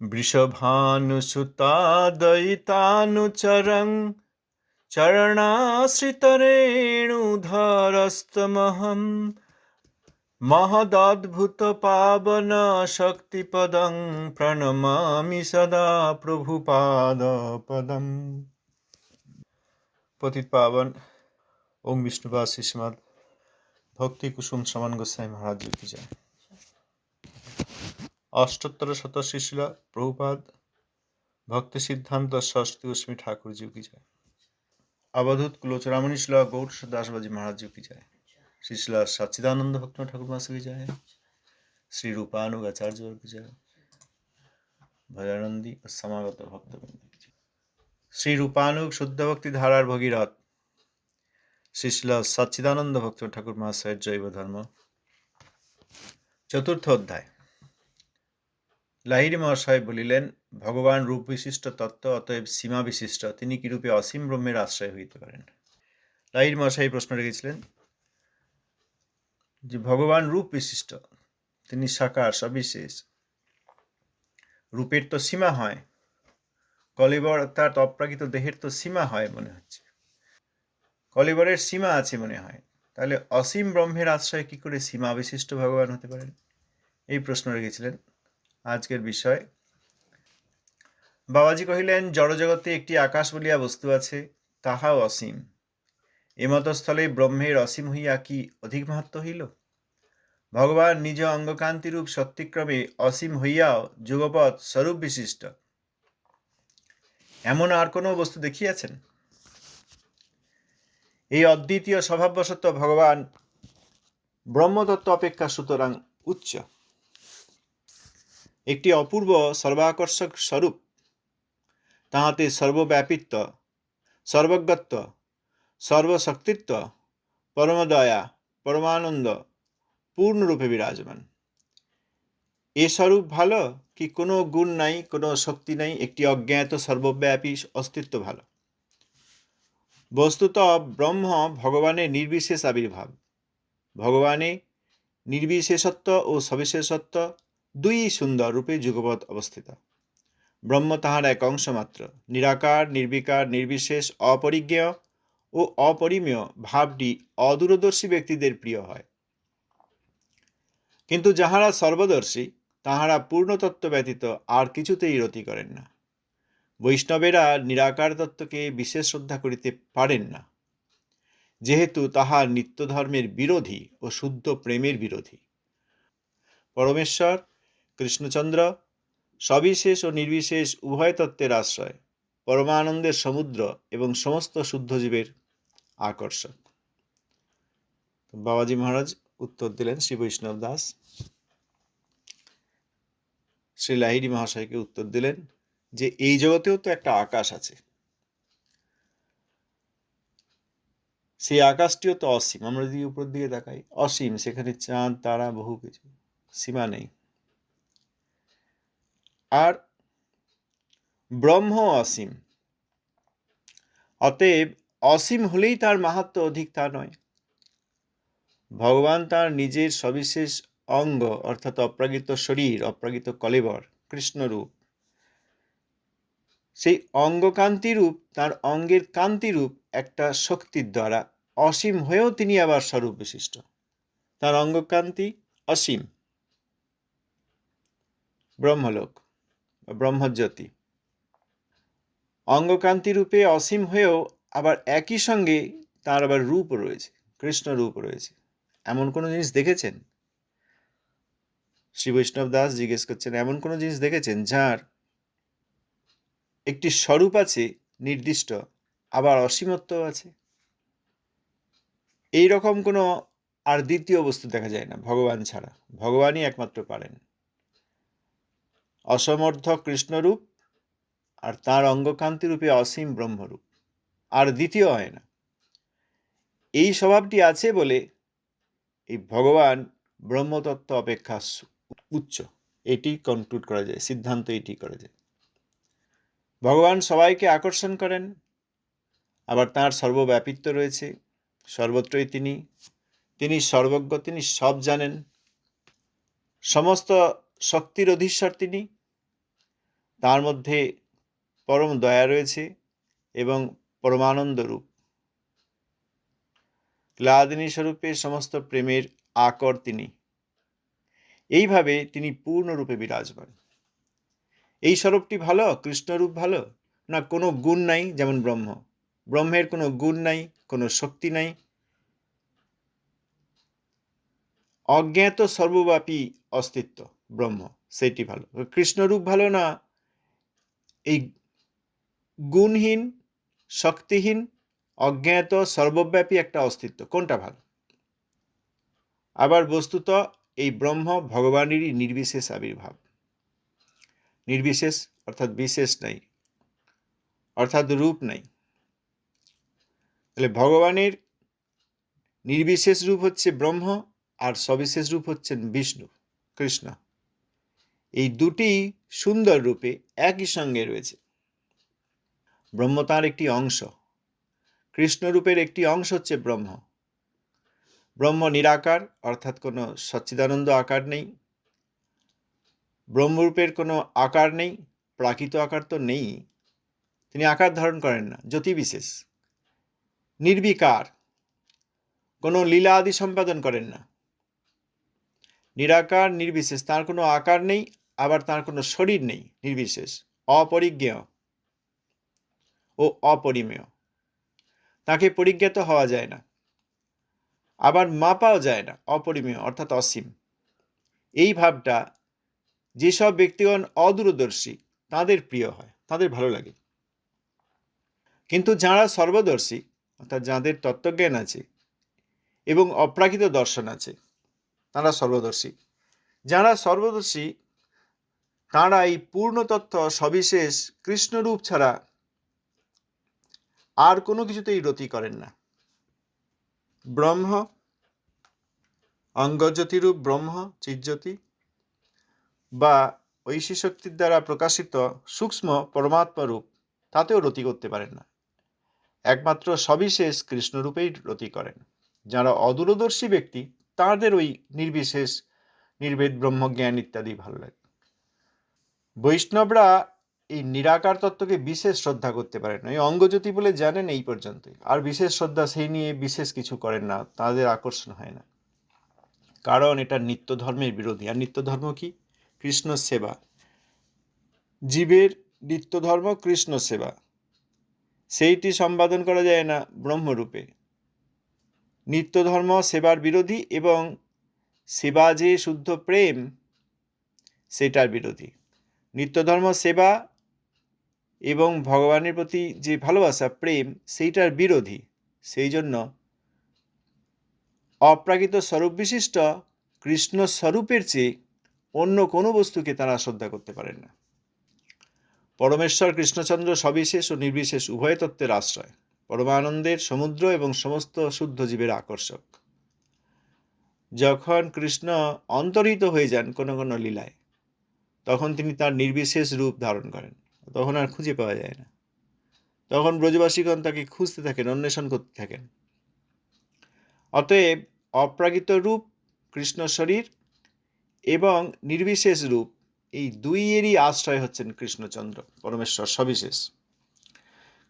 वृषभानुसुतादयितानुचरं चरणाश्रितरेणुधरस्तमहं महदद्भुतपावनशक्तिपदं प्रणमामि सदा प्रभुपादपदम्। पतित पावन ओम विष्णुवासी श्रीमद भक्ति कुसुम श्रवण गोस्वामी महाराज जी की जय। अष्टोत्तर शत श्रील प्रभुपाद भक्ति सिद्धांत सरस्वती गोस्वामी ठाकुर जी की जय। अवधूत कुलोचरामणि श्रील गौर दास बाजी महाराज जी की जय। श्री श्रील सच्चिदानंद भक्त ठाकुर मास की जय। श्री रूपानुग आचार्य की जय। भयानंदी और समागत भक्त श्री रूपानुग शुद्ध भक्ति धारार भगीरथ श्री श्रील सच्चिदानंद भक्त ठाकुर महाशय जैव धर्म। चतुर्थ अध्याय। लाहिरी महाशय বলিলেন, ভগবান রূপ বিশিষ্ট তত্ত্ব, অতএব সীমা বিশিষ্ট, তিনি কি রূপে অসীম ব্রহ্মের আশ্রয় হইতে পারেন? লাহিরি মহাশয় প্রশ্ন রেখেছিলেন যে ভগবান রূপ বিশিষ্ট, তিনি সাকার সবিশেষ, রূপের তো সীমা হয়, কলেবর অর্থাৎ অপ্রাকৃত দেহের তো সীমা হয় মনে হচ্ছে, কলেবরের সীমা আছে মনে হয়, তাহলে অসীম ব্রহ্মের আশ্রয় কি করে সীমা বিশিষ্ট ভগবান হতে পারেন? এই প্রশ্ন রেখেছিলেন। আজকের বিষয় বাবাজি কহিলেন, জড়জগতে একটি আকাশ বলিয়া বস্তু আছে, তাহাও অসীম। এমতস্থলে ব্রহ্মের অসীম হইয়া কি অধিক মাহাত্ম্য হইল? ভগবান নিজ অঙ্গকান্তিরূপ সত্যিক্রমে অসীম হইয়াও যুগপৎ স্বরূপ বিশিষ্ট, এমন আর কোনো বস্তু দেখিয়াছেন? এই অদ্বিতীয় স্বভাববশত ভগবান ব্রহ্মতত্ত্ব অপেক্ষা সুতরাং উচ্চ। একটি অপূর্ব সর্বাকর্ষক স্বরূপ, তাহাতে সর্বব্যাপিত্ব, সর্বজ্ঞত্ব, সর্বশক্তিত্ব, পরমদয়া, পরমানন্দ পূর্ণরূপে বিরাজমান। এ স্বরূপ ভালো কি কোনো গুণ নাই, কোনো শক্তি নাই, একটি অজ্ঞাত সর্বব্যাপী অস্তিত্ব ভালো? বস্তুত ব্রহ্ম ভগবানের নির্বিশেষ আবির্ভাব। ভগবানে নির্বিশেষত্ব ও সবিশেষত্ব দুই সুন্দর রূপে যুগপৎ অবস্থিত। ব্রহ্ম তাহার এক অংশ মাত্র। নিরাকার, নির্বিকার, নির্বিশেষ, অপরিজ্ঞেয় ও অপরিমেয় ভাবটি অদূরদর্শী ব্যক্তিদের প্রিয় হয়, কিন্তু যাহারা সর্বদর্শী তাহারা পূর্ণতত্ত্ব ব্যতীত আর কিছুতেই রতি করেন না। বৈষ্ণবেরা নিরাকার তত্ত্বকে বিশেষ শ্রদ্ধা করিতে পারেন না, যেহেতু তাহা নিত্যধর্মের বিরোধী ও শুদ্ধ প্রেমের বিরোধী। পরমেশ্বর, কৃষ্ণচন্দ্র সবিশেষ ও নির্বিশেষ উভয় তত্ত্বের আশ্রয়, পরমানন্দের সমুদ্র এবং সমস্ত শুদ্ধ জীবের আকর্ষক। বাবাজি মহারাজ উত্তর দিলেন, শ্রী বৈষ্ণব দাস শ্রী লাহিড়ী মহাশয়কে উত্তর দিলেন যে এই জগতেও তো একটা আকাশ আছে, সেই আকাশটিও তো অসীম। আমরা যদি উপর দিকে তাকাই, অসীম, সেখানে চাঁদ তারা বহু কিছু, সীমা নেই। আর ব্রহ্ম অসীম, অতএব অসীম হলেই তার মাহাত্ম্য অধিক তা নয়। ভগবান তার নিজের সবিশেষ অঙ্গ অর্থাৎ অপ্রাকৃত শরীর, অপ্রাকৃত কলেবর, কৃষ্ণরূপ, সেই অঙ্গকান্তিরূপ, তার অঙ্গের কান্তিরূপ একটা শক্তির দ্বারা অসীম হয়েও তিনি আবার স্বরূপ বিশিষ্ট। তার অঙ্গকান্তি অসীম, ব্রহ্মলোক, ব্রহ্মজ্যোতি। অঙ্গকান্তি রূপে অসীম হয়েও আবার একই সঙ্গে তার আবার রূপ রয়েছে, কৃষ্ণ রূপ রয়েছে। এমন কোনো জিনিস দেখেছেন? শ্রী বৈষ্ণব দাস জিজ্ঞেস করছেন, এমন কোনো জিনিস দেখেছেন যার একটি স্বরূপ আছে নির্দিষ্ট, আবার অসীমত্ব আছে? এই রকম কোনো আর দ্বিতীয় বস্তু দেখা যায় না ভগবান ছাড়া। ভগবানই একমাত্র পারেন। অসমর্থ কৃষ্ণরূপ আর তার অঙ্গকান্তি রূপে অসীম ব্রহ্মরূপ, আর দ্বিতীয় হয় না। এই স্বভাবটি আছে বলে এই ভগবান ব্রহ্মতত্ত্ব অপেক্ষা উচ্চ, এটি কনক্লুড করা যায়, সিদ্ধান্ত এটি করা যায়। ভগবান সবাইকে আকর্ষণ করেন, আবার তাঁর সর্বব্যাপিত্ব রয়েছে, সর্বত্রই তিনি সর্বজ্ঞ, তিনি সব জানেন, সমস্ত শক্তির অধীশ্বর তিনি। তার মধ্যে পরম দয়া রয়েছে এবং পরমানন্দ রূপ। ক্লাদিনী স্বরূপে সমস্ত প্রেমের আকর তিনি। এইভাবে তিনি পূর্ণরূপে বিরাজমান। এই স্বরূপটি ভালো, কৃষ্ণরূপ ভালো না? কোনো গুণ নাই, যেমন ব্রহ্মের কোনো গুণ নাই, কোনো শক্তি নাই, অজ্ঞাত সর্বব্যাপী অস্তিত্ব ব্রহ্ম, সেটি ভালো। কৃষ্ণরূপ ভালো না এই গুণহীন, শক্তিহীন, অজ্ঞাত সর্বব্যাপী একটা অস্তিত্ব, কোনটা ভালো? আবার বস্তুত এই ব্রহ্ম ভগবানেরই নির্বিশেষ আবির্ভাব। নির্বিশেষ অর্থাৎ বিশেষ নাই, অর্থাৎ রূপ নাই। তাহলে ভগবানের নির্বিশেষ রূপ হচ্ছে ব্রহ্ম, আর সবিশেষ রূপ হচ্ছেন বিষ্ণু, কৃষ্ণ। এই দুটি সুন্দর রূপে একই সঙ্গে রয়েছে। ব্রহ্ম তার একটি অংশ, কৃষ্ণরূপের একটি অংশ হচ্ছে ব্রহ্ম। ব্রহ্ম নিরাকার, অর্থাৎ কোনো সচ্চিদানন্দ আকার নেই। ব্রহ্মরূপের কোনো আকার নেই, প্রাকৃত আকার তো নেই, তিনি আকার ধারণ করেন না, জ্যোতিবিশেষ, নির্বিকার, কোনো লীলা আদি সম্পাদন করেন না। নিরাকার, নির্বিশেষ, তার কোনো আকার নেই, আবার তার কোনো শরীর নেই, নির্বিশেষ, অপরিজ্ঞেয় ও অপরিমেয়। তাকে পরিজ্ঞাত হওয়া যায় না, আবার মাপাও যায় না, অপরিমেয় অর্থাৎ অসীম। এই ভাবটা যেসব ব্যক্তিগণ অদূরদর্শী তাদের প্রিয় হয়, তাদের ভালো লাগে। কিন্তু যারা সর্বদর্শী, অর্থাৎ যাদের তত্ত্বজ্ঞান আছে এবং অপ্রাকৃত দর্শন আছে, তারা সর্বদর্শী। যারা সর্বদর্শী তারা এই পূর্ণতত্ত্ব সবিশেষ কৃষ্ণরূপ ছাড়া আর কোনো কিছুতেই রতি করেন না। ব্রহ্ম, অঙ্গজ্যোতিরূপ ব্রহ্ম, চিজ্যোতি বা ঐশী শক্তির দ্বারা প্রকাশিত সূক্ষ্ম পরমাত্মা রূপ, তাতেও রতি করতে পারেন না। একমাত্র সবিশেষ কৃষ্ণরূপেই রতি করেন। যারা অদূরদর্শী ব্যক্তি তাদের ওই নির্বিশেষ, নির্ভেদ ব্রহ্মজ্ঞান ইত্যাদি ভালো লাগে। বৈষ্ণবরা এই নিরাকার তত্ত্বকে বিশেষ শ্রদ্ধা করতে পারেন না, এই অঙ্গজ্যোতি বলে জানেন এই পর্যন্তই, আর বিশেষ শ্রদ্ধা সেই নিয়ে বিশেষ কিছু করেন না, তাদের আকর্ষণ হয় না, কারণ এটা নিত্য ধর্মের বিরোধী। আর নিত্য ধর্ম কি? কৃষ্ণ সেবা। জীবের নিত্য ধর্ম কৃষ্ণ সেবা, সেইটি সম্পাদন করা যায় না ব্রহ্মরূপে। নিত্য ধর্ম সেবার বিরোধী, এবং সেবা যে শুদ্ধ প্রেম সেটার বিরোধী। নিত্য ধর্ম সেবা এবং ভগবানের প্রতি যে ভালোবাসা, প্রেম, সেইটার বিরোধী। সেই জন্য অপ্রাকৃত স্বরূপ বিশিষ্ট কৃষ্ণ স্বরূপের চেয়ে অন্য কোনো বস্তুকে তারা শ্রদ্ধা করতে পারেন না। পরমেশ্বর কৃষ্ণচন্দ্র সবিশেষ ও নির্বিশেষ উভয় তত্ত্বের আশ্রয়, পরমানন্দের সমুদ্র এবং সমস্ত শুদ্ধ জীবের আকর্ষক। যখন কৃষ্ণ অন্তর্হিত হয়ে যান কোনো কোনো লীলায়, তখন তিনি তার নির্বিশেষ রূপ ধারণ করেন, তখন আর খুঁজে পাওয়া যায় না। তখন ব্রজবাসীগণ তাকে খুঁজতে থাকেন, অন্বেষণ করতে থাকেন। অতএব অপ্রাকৃত রূপ কৃষ্ণ শরীর এবং নির্বিশেষ রূপ, এই দুইয়েরই আশ্রয় হচ্ছেন কৃষ্ণচন্দ্র, পরমেশ্বর সবিশেষ।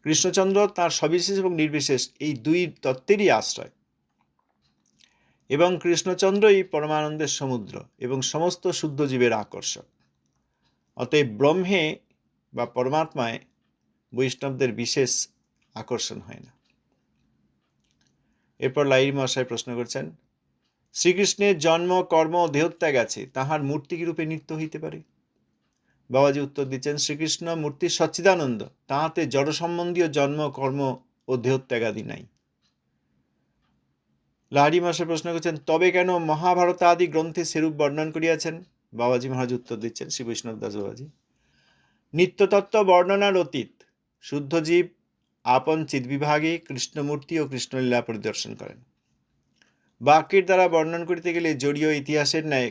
কৃষ্ণচন্দ্র তার সবিশেষ এবং নির্বিশেষ এই দুই তত্ত্বেরই আশ্রয়, এবং কৃষ্ণচন্দ্রই পরমানন্দের সমুদ্র এবং সমস্ত শুদ্ধ জীবের আকর্ষক। অতএব ব্রহ্মে বা পরমাত্মায় বৈষ্ণবদের বিশেষ আকর্ষণ হয় না। এরপর লাহিড়ী মহাশয় প্রশ্ন করছেন, শ্রীকৃষ্ণের জন্ম, কর্ম, দেহত্যাগ আছে, তাহার মূর্তি কি রূপে নিত্য হইতে পারে? বাবাজি উত্তর দিচ্ছেন, শ্রীকৃষ্ণ মূর্তি সচ্চিদানন্দ, তাহাতে জড় সম্বন্ধীয় জন্ম, কর্ম ও দেহত্যাগ আদি নাই। লাহিড়ী মহাশয় প্রশ্ন করছেন, তবে কেন মহাভারত আদি গ্রন্থে সেরূপ বর্ণন করিয়াছেন? বাবাজি মহারাজ উত্তর দিচ্ছেন, শ্রী বৈষ্ণব দাস বাবাজি, নিত্যতত্ত্ব বর্ণনার অতীত শুদ্ধ জীব আপন চিদ্বিভাগে কৃষ্ণমূর্তি ও কৃষ্ণলীলা পরিদর্শন করেন। বাক্যের দ্বারা বর্ণন করিতে গেলে জড়ীয় ইতিহাসের ন্যায়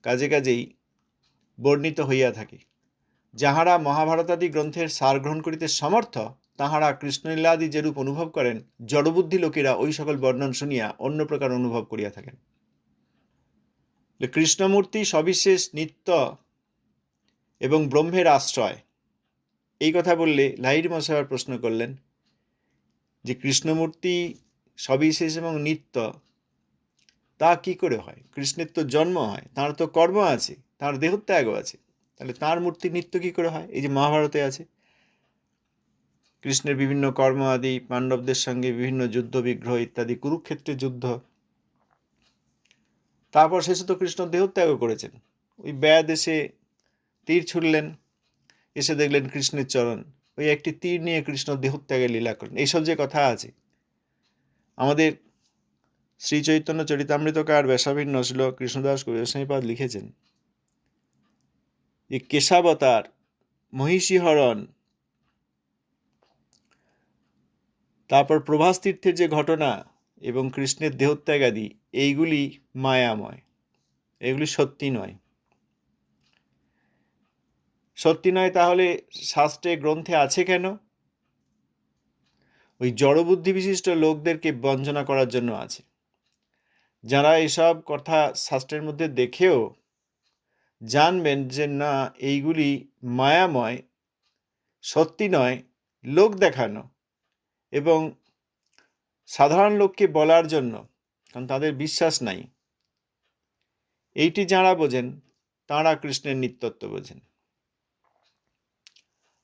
কাজে কাজেই বর্ণিত হইয়া থাকে। যাহারা মহাভারতাদি গ্রন্থের সার গ্রহণ করিতে সমর্থ, তাহারা কৃষ্ণলীলাদি যেরূপ অনুভব করেন, জড়বুদ্ধি লোকেরা ওই সকল বর্ণন শুনিয়া অন্য প্রকার অনুভব করিয়া থাকেন। কৃষ্ণমূর্তি সবিশেষ নিত্য এবং ব্রহ্মের আশ্রয়। এই কথা বললে লাহিড়ী মশাই আবার প্রশ্ন করলেন যে কৃষ্ণমূর্তি সবিশেষ এবং নিত্য, তা কি করে হয়? কৃষ্ণের তো জন্ম হয়, তাঁর তো কর্ম আছে, তাঁর দেহত্যাগও আছে, তাহলে তাঁর মূর্তি নিত্য কি করে হয়? এই যে মহাভারতে আছে কৃষ্ণের বিভিন্ন কর্ম আদি, পাণ্ডবদের সঙ্গে বিভিন্ন যুদ্ধ বিগ্রহ ইত্যাদি, কুরুক্ষেত্রের যুদ্ধ, তারপর শেষে তো কৃষ্ণ দেহত্যাগও করেছেন। ওই ব্যাদ এসে তীর ছুড়লেন, এসে দেখলেন কৃষ্ণের চরণ, ওই একটি তীর নিয়ে কৃষ্ণ দেহত্যাগের লীলা করেন। এইসব যে কথা আছে, আমাদের শ্রী চৈতন্য চরিতামৃতকার ব্যাসাভিন্ন শ্রীল কৃষ্ণদাস গোস্বামীপাদ লিখেছেন যে কেশাবতার, মহিষী হরণ, তারপর প্রভাস তীর্থের যে ঘটনা এবং কৃষ্ণের দেহত্যাগ আদি, এইগুলি মায়াময়, এগুলি সত্যি নয়। সত্যি নয় তাহলে শাস্ত্রে গ্রন্থে আছে কেন? ওই জড়বুদ্ধি বিশিষ্ট লোকদেরকে বঞ্চনা করার জন্য আছে। যারা এসব কথা শাস্ত্রের মধ্যে দেখেও জানবেন যে না এইগুলি মায়াময়, সত্যি নয়, লোক দেখানো, এবং সাধারণ লোককে বলার জন্য, কারণ তাদের বিশ্বাস নাই, এইটি যাঁরা বোঝেন তাঁরা কৃষ্ণের নিত্যত্ব বোঝেন।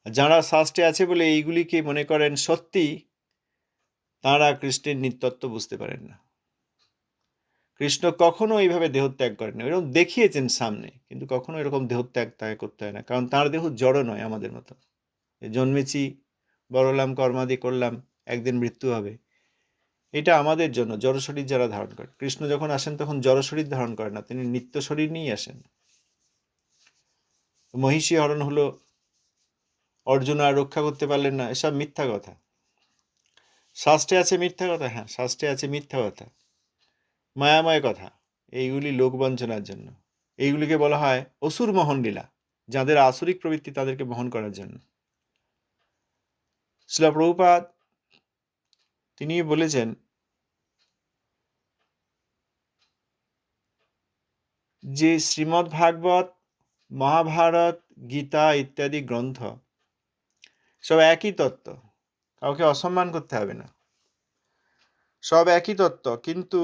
যাঁরা শাস্ত্রে আছে বলে এইগুলিকে মনে করেন সত্যি, তাঁরা কৃষ্ণের নিত্যত্ব বুঝতে পারেন না। কৃষ্ণ কখনো এইভাবে দেহত্যাগ করেন না, এরকম দেখিয়েছেন সামনে, কিন্তু কখনো এরকম দেহত্যাগ তাকে করতে হয় না, কারণ তাঁর দেহ জড় নয় আমাদের মতো। জন্মেছি, বড় হলাম, কর্মাদি করলাম, একদিন মৃত্যু হবে, এটা আমাদের জন্য জড় শরীর যারা ধারণ করে। কৃষ্ণ যখন আসেন তখন জড় শরীর ধারণ করেন না, তিনি নিত্য শরীর নিয়েই আসেন। মহিষী হরণ হলো, অর্জুন আর রক্ষা করতে পারলেন না, এসব মিথ্যা কথা। শাস্ত্রে আছে মিথ্যা কথা, হ্যাঁ শাস্ত্রে আছে মিথ্যা কথা, মায়াময় কথা, এইগুলি লোকবঞ্চনার জন্য। এইগুলিকে বলা হয় অসুর মোহন লীলা, যাদের আসরিক প্রবৃত্তি তাদেরকে মোহন করার জন্য। শ্রীল প্রভুপাদ তিনি বলেছেন যে শ্রীমদ্ ভাগবত, মহাভারত, গীতা ইত্যাদি গ্রন্থ সব একই তত্ত্ব, কাউকে অসম্মান করতে হবে না, সব একই তত্ত্ব। কিন্তু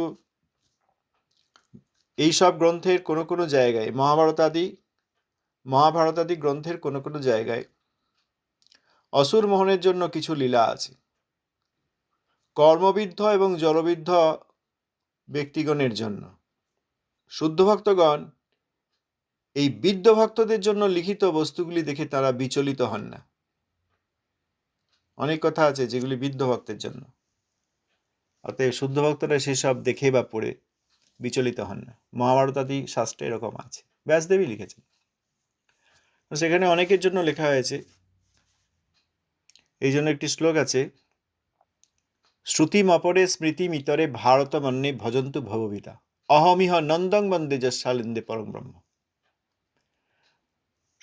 এই সব গ্রন্থের কোনো কোনো জায়গায়, মহাভারত আদি গ্রন্থের কোনো কোনো জায়গায় অসুর মোহনের জন্য কিছু লীলা আছে। কর্মবিদ্ধ এবং জড়বিদ্ধ ব্যক্তিগণের জন্য। শুদ্ধ ভক্তগণ এই বিদ্ধ ভক্তদের জন্য লিখিত বস্তুগুলি দেখে তারা বিচলিত হন না। অনেক কথা আছে যেগুলি বিদ্ধ ভক্তের জন্য, অতএব শুদ্ধ ভক্তরা সেসব দেখে বা পড়ে বিচলিত হন না। মহাভারত আদি শাস্ত্রে এরকম আছে, ব্যাসদেবী লিখেছেন। সেখানে অনেকের জন্য লেখা হয়েছে, এই জন্য একটি শ্লোক আছে, শ্রুতিম অপরে স্মৃতিম ইতরে ভারতমন্যে ভজন্তু ভববিতা অহমিহ নন্দং বন্দে যশালিন্দে পরম ব্রহ্ম।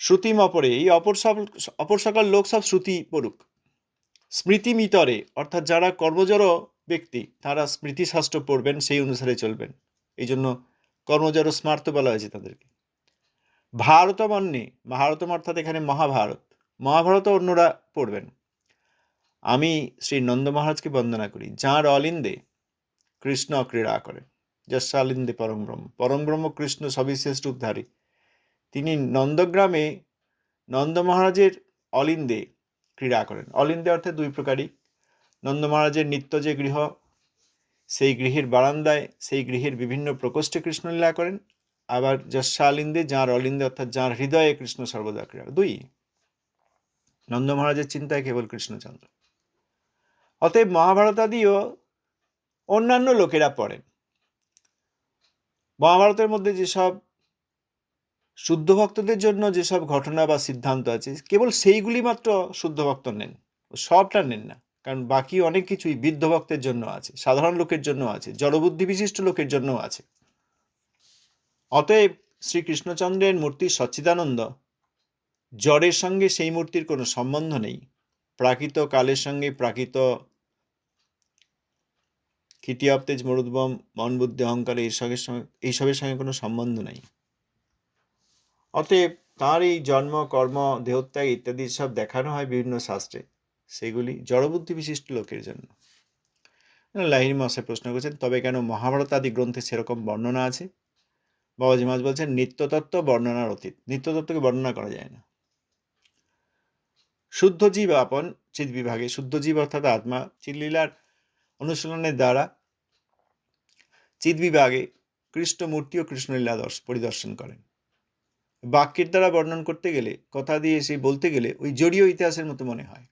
শ্রুতিম অপরে, এই অপর সকল লোক সব শ্রুতি পড়ুক। স্মৃতিম ইতরে, অর্থাৎ যারা কর্মজড় ব্যক্তি, তারা স্মৃতিশাস্ত্র পড়বেন, সেই অনুসারে চলবেন। এই জন্য কর্মজড় স্মার্ত বলা হয়েছে তাদেরকে। ভারতমন্যে, ভারতম অর্থাৎ এখানে মহাভারত, মহাভারত অন্যরা পড়বেন। আমি শ্রী নন্দ মহারাজকে বন্দনা করি, যাঁর অলিন্দে কৃষ্ণ ক্রীড়া করেন, যশালিন্দে পরম ব্রহ্ম, পরম ব্রহ্ম কৃষ্ণ সবিশেষ রূপধারী। তিনি নন্দগ্রামে নন্দ মহারাজের অলিন্দে ক্রীড়া করেন। অলিন্দে অর্থাৎ দুই প্রকারই, নন্দ মহারাজের নিত্য যে গৃহ, সেই গৃহের বারান্দায়, সেই গৃহের বিভিন্ন প্রকোষ্ঠে কৃষ্ণলীলা করেন। আবার যশালিন্দে, যাঁর অলিন্দে অর্থাৎ যাঁর হৃদয়ে কৃষ্ণ সর্বদা ক্রীড়া। দুই, নন্দ মহারাজের চিন্তায় কেবল কৃষ্ণচন্দ্র। অতএব মহাভারত আদিও অন্যান্য লোকেরা পড়েন। মহাভারতের মধ্যে যেসব শুদ্ধ ভক্তদের জন্য যেসব ঘটনা বা সিদ্ধান্ত আছে, কেবল সেইগুলি মাত্র শুদ্ধ ভক্ত নেন, সবটা নেন না, কারণ বাকি অনেক কিছুই বিদ্ধ ভক্তের জন্য আছে, সাধারণ লোকের জন্য আছে, জড়বুদ্ধি বিশিষ্ট লোকের জন্য আছে। অতএব শ্রীকৃষ্ণচন্দ্রের মূর্তি সচ্চিদানন্দ, জড়ের সঙ্গে সেই মূর্তির কোনো সম্বন্ধ নেই, প্রাকৃত কালের সঙ্গে, প্রাকৃত ক্ষিতীয়প্তেজ মরুদ্বম মন বুদ্ধি অহংকার এইসবের সঙ্গে কোনো সম্বন্ধ নাই। অতএব তার এই জন্ম, কর্ম, দেহত্যাগ ইত্যাদি সব দেখানো হয় বিভিন্ন শাস্ত্রে, সেগুলি জড়বুদ্ধি বিশিষ্ট লোকের জন্য। লাহিড়ী মহাশয় প্রশ্ন করেছেন, তবে কেন মহাভারত আদি গ্রন্থে সেরকম বর্ণনা আছে? বাবাজি মহারাজ বলছেন, নিত্যতত্ত্ব বর্ণনার অতীত। নিত্যতত্ত্বকে বর্ণনা করা যায় না। শুদ্ধ জীব আপন চিৎ বিভাগে, শুদ্ধ জীব অর্থাৎ আত্মা চিল্লীলার অনুশীলনের দ্বারা চিৎ বিভাগে কৃষ্ণমূর্তি ও কৃষ্ণলীলা পরিদর্শন করেন। বাক্যের দ্বারা বর্ণন করতে গেলে, কথা দিয়ে সেই বলতে গেলে ওই জড়ীয় ইতিহাসের মতো মনে হয়।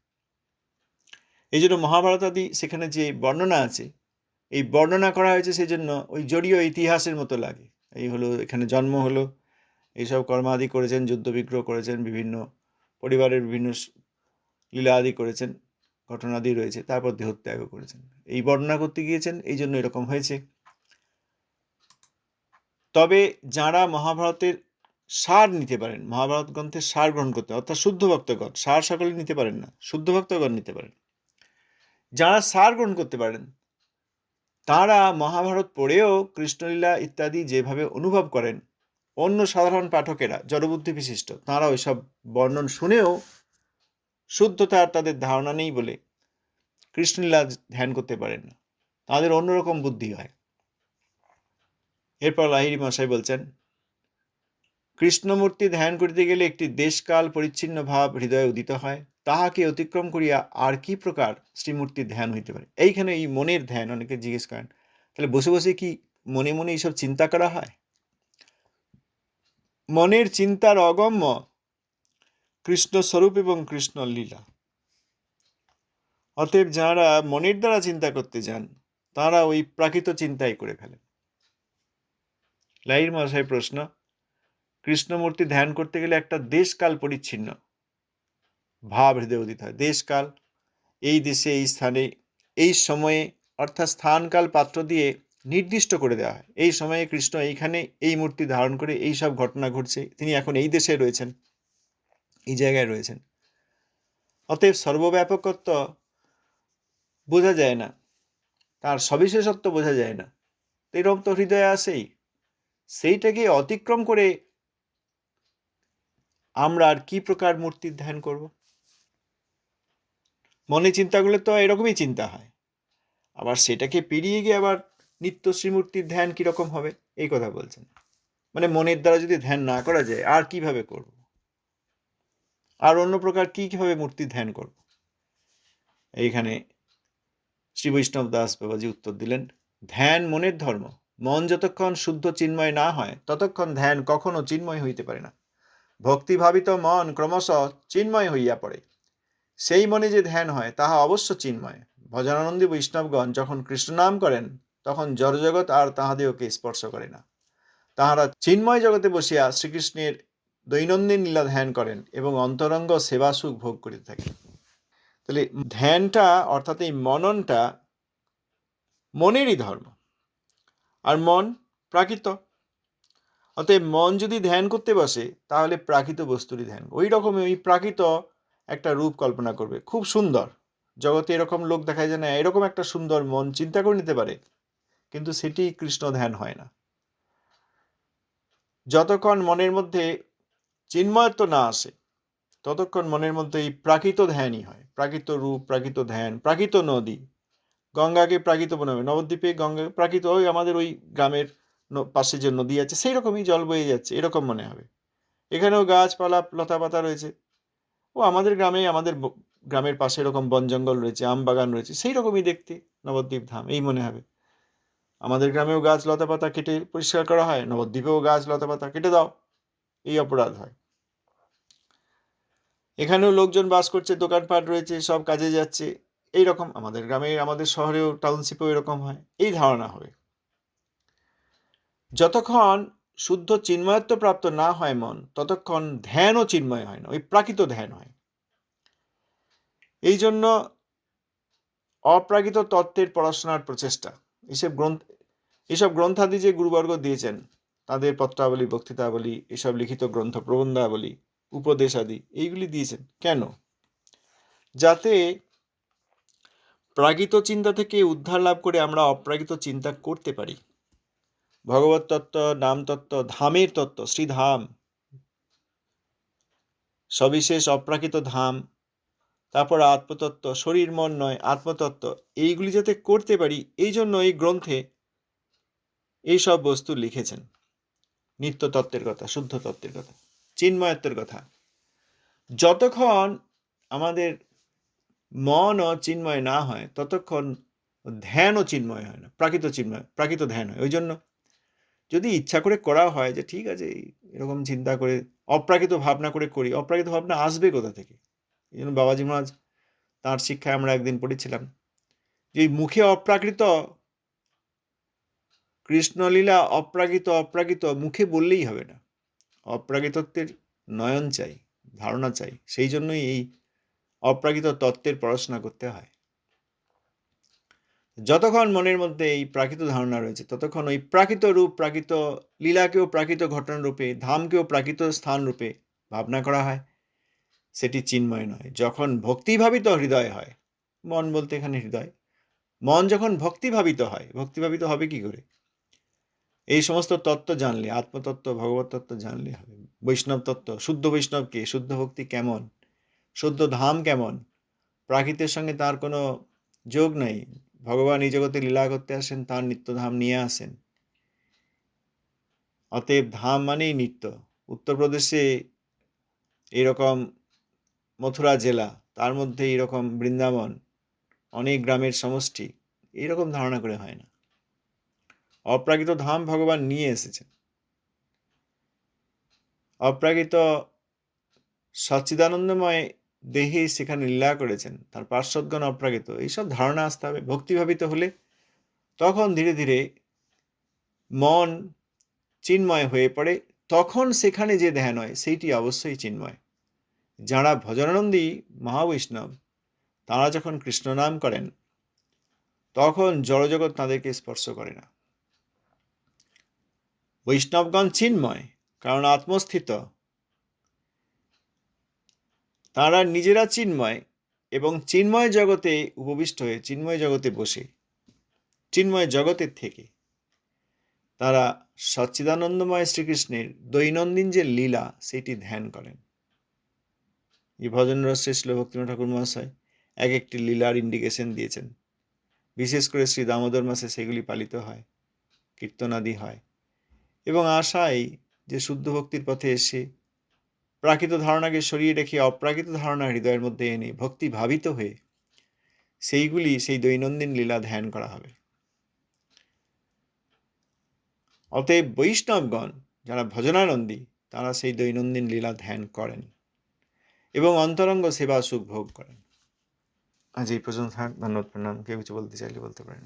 এই জন্য মহাভারত আদি সেখানে যে বর্ণনা আছে, এই বর্ণনা করা হয়েছে সেই জন্য ওই জড়ীয় ইতিহাসের মতো লাগে। এই হলো, এখানে জন্ম হলো, এইসব কর্মাদি করেছেন, যুদ্ধ বিগ্রহ করেছেন, বিভিন্ন পরিবারের বিভিন্ন লীলা আদি করেছেন, ঘটনাদি রয়েছে, তারপর দেহত্যাগও করেছেন। এই বর্ণনা করতে গিয়েছেন, এই জন্য এরকম হয়েছে। তবে যারা মহাভারতের সার নিতে পারেন, মহাভারত গ্রন্থের সার গ্রহণ করতে, অর্থাৎ শুদ্ধ ভক্তগণ, সার সকলে নিতে পারেন না, শুদ্ধ ভক্তগণ নিতে পারেন। যারা সার গ্রহণ করতে পারেন তারা মহাভারত পড়েও কৃষ্ণলীলা ইত্যাদি যেভাবে অনুভব করেন, অন্য সাধারণ পাঠকেরা জড়বুদ্ধি বিশিষ্ট তাঁরা ওইসব বর্ণন শুনেও শুদ্ধতার তাদের ধারণা নেই বলে কৃষ্ণলীলা ধ্যান করতে পারেন না, তাদের অন্যরকম বুদ্ধি হয়। এরপর লাহিড়ী মশাই বলছেন, কৃষ্ণমূর্তি ধ্যান করিতে গেলে একটি দেশকাল পরিচ্ছিন্ন ভাব হৃদয়ে উদিত হয়, তাহাকে অতিক্রম করিয়া আর কি প্রকার শ্রীমূর্তির ধ্যান হইতে পারে? এইখানে এই মনের ধ্যান অনেকে জিজ্ঞেস করেন, তাহলে বসে বসে কি মনে মনে এইসব চিন্তা করা হয়? মনের চিন্তার অগম্য কৃষ্ণ স্বরূপ এবং কৃষ্ণ লীলা। অতএব যাঁরা মনের দ্বারা চিন্তা করতে যান তাঁরা ওই প্রাকৃত চিন্তাই করে ফেলেন। লাহিড়ী মহাশয় প্রশ্ন, কৃষ্ণমূর্তি ধ্যান করতে গেলে একটা দেশকাল পরিচ্ছিন্ন ভাব হৃদয়ে উদিত হয়। দেশকাল, এই দেশে, এই স্থানে, এই সময়ে, অর্থাৎ স্থানকাল পাত্র দিয়ে নির্দিষ্ট করে দেওয়া হয়। এই সময়ে কৃষ্ণ এইখানে এই মূর্তি ধারণ করে এই সব ঘটনা ঘটছে, তিনি এখন এই দেশে রয়েছেন, এই জায়গায় রয়েছেন। অতএব সর্বব্যাপকত্ব বোঝা যায় না, তার সবিশেষত্ব বোঝা যায় না, এরকম তো হৃদয়ে আসেই। সেইটাকে অতিক্রম করে আমরা আর কি প্রকার মূর্তির ধ্যান করব? মনে চিন্তা করলে তো এরকমই চিন্তা হয়, আবার সেটাকে পেরিয়ে গিয়ে আবার নিত্য শ্রীমূর্তির ধ্যান কিরকম হবে, এই কথা বলছেন। মানে মনের দ্বারা যদি ধ্যান না করা যায় আর কিভাবে করব, আর অন্য প্রকার কিভাবে মূর্তি ধ্যান করব? এইখানে শ্রী বৈষ্ণব দাস বাবাজি উত্তর দিলেন, ধ্যান মনের ধর্ম। মন যতক্ষণ শুদ্ধ চিন্ময় না হয় ততক্ষণ ধ্যান কখনো চিন্ময় হইতে পারে না। ভক্তিভাবিত মন ক্রমশ চিন্ময় হইয়া পড়ে, সেই মনে যে ধ্যান হয় তাহা অবশ্য চিন্ময়। ভজনানন্দী বৈষ্ণবগণ যখন কৃষ্ণনাম করেন তখন জড়জগৎ আর তাহাদেরকে স্পর্শ করে না, তাহারা চিন্ময় জগতে বসিয়া শ্রীকৃষ্ণের দৈনন্দিন লীলা ধ্যান করেন এবং অন্তরঙ্গ সেবা সুখ ভোগ করিতে থাকেন। তাহলে ধ্যানটা অর্থাৎ এই মননটা মনেরই ধর্ম, আর মন প্রাকৃত। অতএব মন যদি ধ্যান করতে বসে তাহলে প্রাকৃত বস্তুরই ধ্যান, ওই রকমই ওই প্রাকৃত একটা রূপ কল্পনা করবে, খুব সুন্দর। জগতে এরকম লোক দেখা যায় না, এরকম একটা সুন্দর মন চিন্তা করে নিতে পারে, কিন্তু সেটি কৃষ্ণ ধ্যান হয় না। যতক্ষণ মনের মধ্যে চিন্ময়ত্ব না আসে ততক্ষণ মনের মধ্যে এই প্রাকৃত ধ্যানই হয়, প্রাকৃত রূপ, প্রাকৃত ধ্যান, প্রাকৃত নদী। গঙ্গাকে প্রাকৃত বানাবে, নবদ্বীপে গঙ্গা প্রাকৃত, ওই আমাদের ওই গ্রামের পাশে যে নদী আছে সেই রকমই জল বয়ে যাচ্ছে, এরকম মনে হবে। এখানেও গাছপালা লতা পাতা রয়েছে, ও আমাদের গ্রামে, আমাদের গ্রামের পাশে এরকম বন জঙ্গল রয়েছে, আম বাগান রয়েছে, সেই রকমই দেখতে নবদ্বীপ ধাম, এই মনে হবে। আমাদের গ্রামেও গাছ লতা পাতা কেটে পরিষ্কার করা হয়, নবদ্বীপেও গাছ লতা পাতা কেটে দাও, এই অপরাধ হয়। এখানেও লোকজন বাস করছে, দোকানপাট রয়েছে, সব কাজে যাচ্ছে, এই রকম আমাদের গ্রামে, আমাদের শহরেও, টাউনশিপেও এরকম হয়, এই ধারণা হবে। যতক্ষণ শুদ্ধ চিন্ময়ত্ব প্রাপ্ত না হয় মন, ততক্ষণ ধ্যানও চিন্ময় হয় না, ওই প্রাকৃত ধ্যান হয়। এই জন্য অপ্রাকৃত তত্ত্বের পড়াশোনার প্রচেষ্টা, এইসব গ্রন্থাদি যে গুরুবর্গ দিয়েছেন, তাদের পত্রাবলী, বক্তৃতাবলী, এসব লিখিত গ্রন্থ, প্রবন্ধাবলী, উপদেশ আদি এইগুলি দিয়েছেন কেন? যাতে প্রাকৃত চিন্তা থেকে উদ্ধার লাভ করে আমরা অপ্রাকৃত চিন্তা করতে পারি। ভগবত তত্ত্ব, নাম তত্ত্ব, ধামের তত্ত্ব, শ্রীধাম, সবিশেষ অপ্রাকৃত ধাম, তারপর আত্মতত্ত্ব, শরীর মন নয় আত্মতত্ত্ব, এইগুলি যাতে করতে পারি এই জন্য এই গ্রন্থে এইসব বস্তু লিখেছেন। নিত্য তত্ত্বের কথা, শুদ্ধ তত্ত্বের কথা, চিন্ময়ত্বের কথা। যতক্ষণ আমাদের মনও চিন্ময় না হয় ততক্ষণ ধ্যানও চিন্ময় হয় না, প্রাকৃত ধ্যান হয়। ওই জন্য যদি ইচ্ছা করে করা হয় যে ঠিক আছে এরকম চিন্তা করে অপ্রাকৃত ভাবনা করে করি, অপ্রাকৃত ভাবনা আসবে কোথা থেকে? এই জন্য বাবাজি মহারাজ তাঁর শিক্ষায় আমরা একদিন পড়েছিলাম যে মুখে অপ্রাকৃত, কৃষ্ণলীলা অপ্রাকৃত মুখে বললেই হবে না, অপ্রাকৃতত্বের নয়ন চাই, ধারণা চাই। সেই জন্যই এই অপ্রাকৃত তত্ত্বের পড়াশোনা করতে হয়। যতক্ষণ মনের মধ্যে এই প্রাকৃত ধারণা রয়েছে ততক্ষণ ওই প্রাকৃত রূপ, প্রাকৃত লীলাকেও প্রাকৃত ঘটনা রূপে, ধামকেও প্রাকৃত স্থান রূপে ভাবনা করা হয়, সেটি চিন্ময় নয়। যখন ভক্তিভাবিত হৃদয় হয়, মন বলতে এখানে হৃদয়, মন যখন ভক্তিভাবিত হয়, ভক্তিভাবিত হবে কি করে? এই সমস্ত তত্ত্ব জানলে, আত্মতত্ত্ব, ভগবত তত্ত্ব জানলে হবে। বৈষ্ণব তত্ত্ব, শুদ্ধ বৈষ্ণব কে, শুদ্ধ ভক্তি কেমন, শুদ্ধ ধাম কেমন, প্রাকৃতের সঙ্গে তার কোনো যোগ নেই। ভগবান এই জগতে লীলা করতে আসেন, তার নিত্যধাম নিয়ে আসেন। অতএব ধাম মানেই নিত্য। উত্তরপ্রদেশে এরকম মথুরা জেলা, তার মধ্যে এরকম বৃন্দাবন, অনেক গ্রামের সমষ্টি, এইরকম ধারণা করে হয় না। অপ্রাকৃত ধাম ভগবান নিয়ে এসেছেন। অপ্রাকৃত সচ্চিদানন্দময় দেহে সেখানে লীলা করেছেন, তার পার্শ্বদগণ অপ্রাকৃত, এইসব ধারণা আসতে হবে। ভক্তিভাবিত হলে তখন ধীরে ধীরে মন চিন্ময় হয়ে পড়ে, তখন সেখানে যে ধ্যান হয় সেইটি অবশ্যই চিন্ময়। যারা ভজনানন্দী মহাবৈষ্ণব তারা যখন কৃষ্ণ নাম করেন তখন জড়জগৎ তাদেরকে স্পর্শ করে না। বৈষ্ণবগণ চিন্ময়, কারণ আত্মস্থিত, তারা নিজেরা চিন্ময় এবং চিন্ময় জগতে উপবিষ্ট হয়ে, চিন্ময় জগতে বসে, চিন্ময় জগতের থেকে তারা সচ্চিদানন্দময় শ্রীকৃষ্ণের দৈনন্দিন যে লীলা সেটি ধ্যান করেন। এই ভজন রসে শ্রীল ভক্তিনাথ ঠাকুর মহাশয় এক একটি লীলার ইন্ডিকেশন দিয়েছেন। বিশেষ করে শ্রী দামোদর মাসে সেগুলি পালিত হয়, কীর্তনাদি হয়, এবং আশা এই যে শুদ্ধ ভক্তির পথে এসে প্রাকৃত ধারণাকে সরিয়ে রেখে অপ্রাকৃত ধারণা হৃদয়ের মধ্যে এনে ভক্তি ভাবিত হয়ে সেইগুলি, সেই দৈনন্দিন লীলা ধ্যান করা হবে। অতএব বৈষ্ণবগণ যারা ভজনানন্দী তারা সেই দৈনন্দিন লীলা ধ্যান করেন এবং অন্তরঙ্গ সেবা সুখ ভোগ করেন। আজ এই পর্যন্ত থাক। ধন্যবাদ, প্রণাম। কেউ কিছু বলতে চাইলে বলতে পারেন।